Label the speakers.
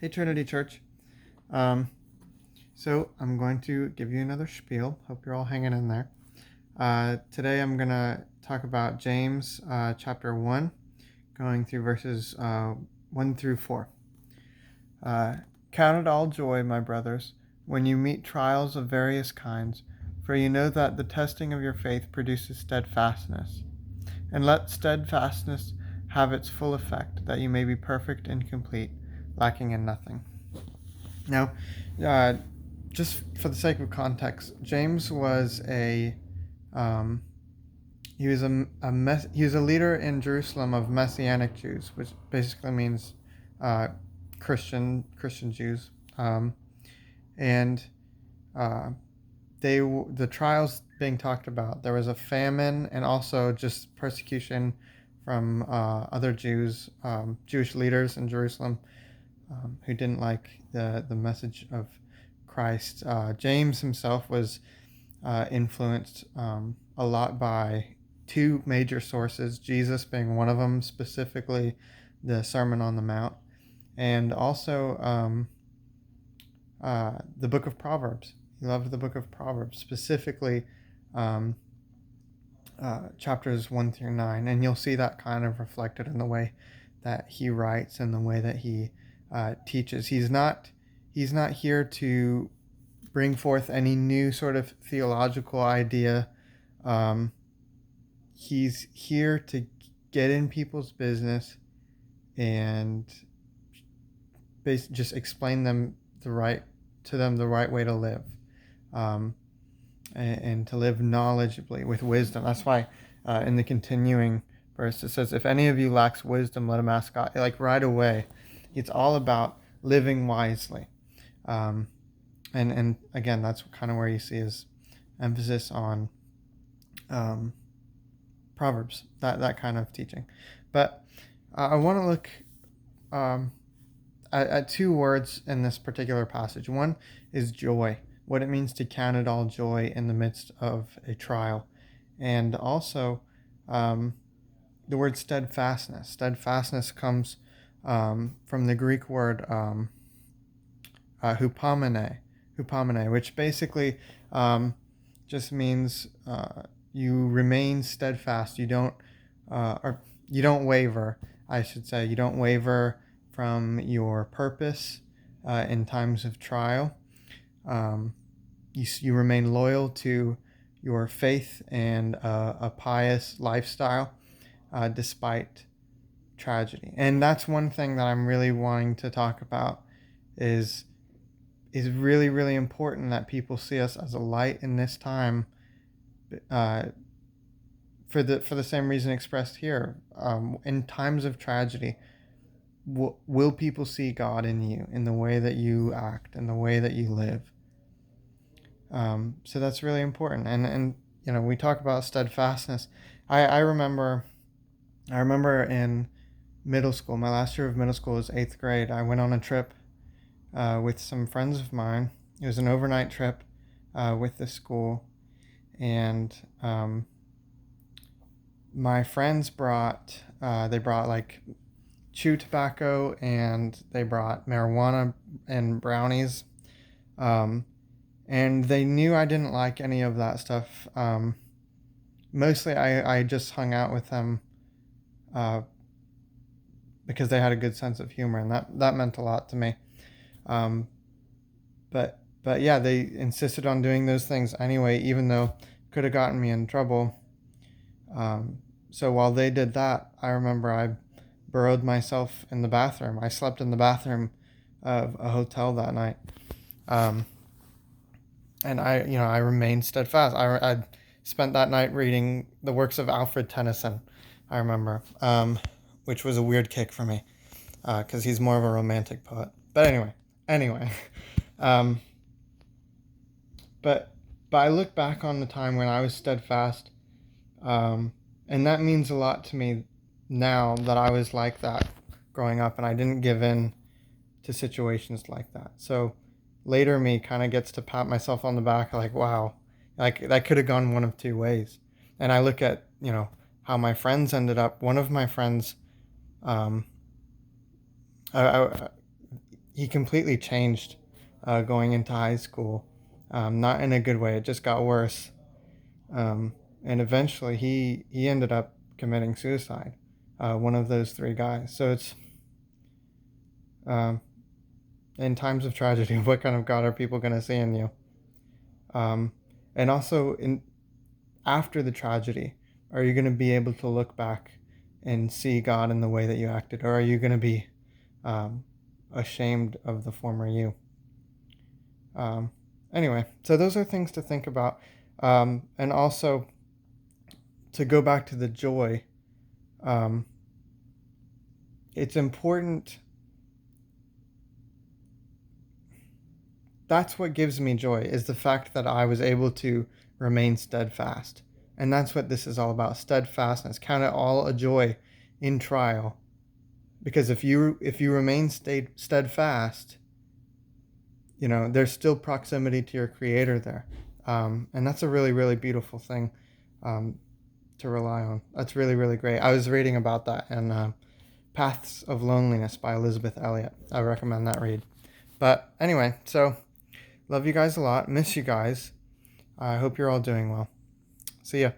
Speaker 1: Hey, Trinity Church. Um, so I'm going to give you another spiel. Hope you're all hanging in there. Today I'm going to talk about James chapter 1, going through verses 1 through 4. Uh, Count it all joy, my brothers, when you meet trials of various kinds, for you know that the testing of your faith produces steadfastness. And let steadfastness have its full effect, that you may be perfect and complete, lacking in nothing. Now, uh, just for the sake of context, James was um, he was a leader in Jerusalem of Messianic Jews, which basically means uh, Christian Jews, and uh, the trials being talked about. There was a famine and also just persecution from other Jewish leaders in Jerusalem who didn't like the message of Christ. James himself was influenced a lot by two major sources, Jesus being one of them, specifically the Sermon on the Mount, and also the book of Proverbs. He loved the book of Proverbs, specifically um, chapters 1 through 9. And you'll see that kind of reflected in the way that he writes and the way that he teaches. He's not here to bring forth any new sort of theological idea. Um, he's here to get in people's business and just explain the right way to live, um, and to live knowledgeably with wisdom. That's why in the continuing verse it says, "If any of you lacks wisdom, let him ask God." Like right away, it's all about living wisely. Um, and again, that's kind of where you see his emphasis on um, Proverbs, that kind of teaching. But I want to look um, at two words in this particular passage. One is joy, what it means to count it all joy in the midst of a trial, and also um, the word steadfastness. Steadfastness comes from the Greek word hupomene, which basically just means you remain steadfast. You don't waver. I should say you don't waver from your purpose in times of trial. You remain loyal to your faith and a pious lifestyle despite tragedy. And that's one thing that I'm really wanting to talk about is really, really important that people see us as a light in this time, uh, for the same reason expressed here. In times of tragedy, will people see God in you, in the way that you act, in the way that you live? So that's really important. And we talk about steadfastness. I remember in middle school, my last year of middle school was eighth grade. I went on a trip with some friends of mine. It was an overnight trip with the school, and my friends brought like chew tobacco, and they brought marijuana and brownies, and they knew I didn't like any of that stuff. Mostly I just hung out with them uh, because they had a good sense of humor, and that meant a lot to me. Um, but yeah, they insisted on doing those things anyway, even though it could have gotten me in trouble. So while they did that, I remember I burrowed myself in the bathroom. I slept in the bathroom of a hotel that night, um, and I remained steadfast. I spent that night reading the works of Alfred Tennyson. I remember, which was a weird kick for me because he's more of a romantic poet. But anyway. Um, but I look back on the time when I was steadfast, and that means a lot to me now that I was like that growing up, and I didn't give in to situations like that. So later me kind of gets to pat myself on the back, like, wow, like that could have gone one of two ways. And I look at how my friends ended up. One of my friends, um, I, he completely changed going into high school. Not in a good way. It just got worse. And eventually he ended up committing suicide. One of those three guys. So it's um, in times of tragedy, what kind of God are people going to see in you? Um, and also in after the tragedy, are you going to be able to look back and see God in the way that you acted, or are you going to be um, ashamed of the former you? Um, anyway, so those are things to think about, and also to go back to the joy. Um, it's important. That's what gives me joy, is the fact that I was able to remain steadfast. And that's what this is all about, steadfastness. Count it all a joy in trial. Because if you remain steadfast, there's still proximity to your creator there. And that's a really, really beautiful thing um, to rely on. That's really, really great. I was reading about that in Paths of Loneliness by Elizabeth Elliot. I recommend that read. But anyway, so love you guys a lot. Miss you guys. I hope you're all doing well. See ya.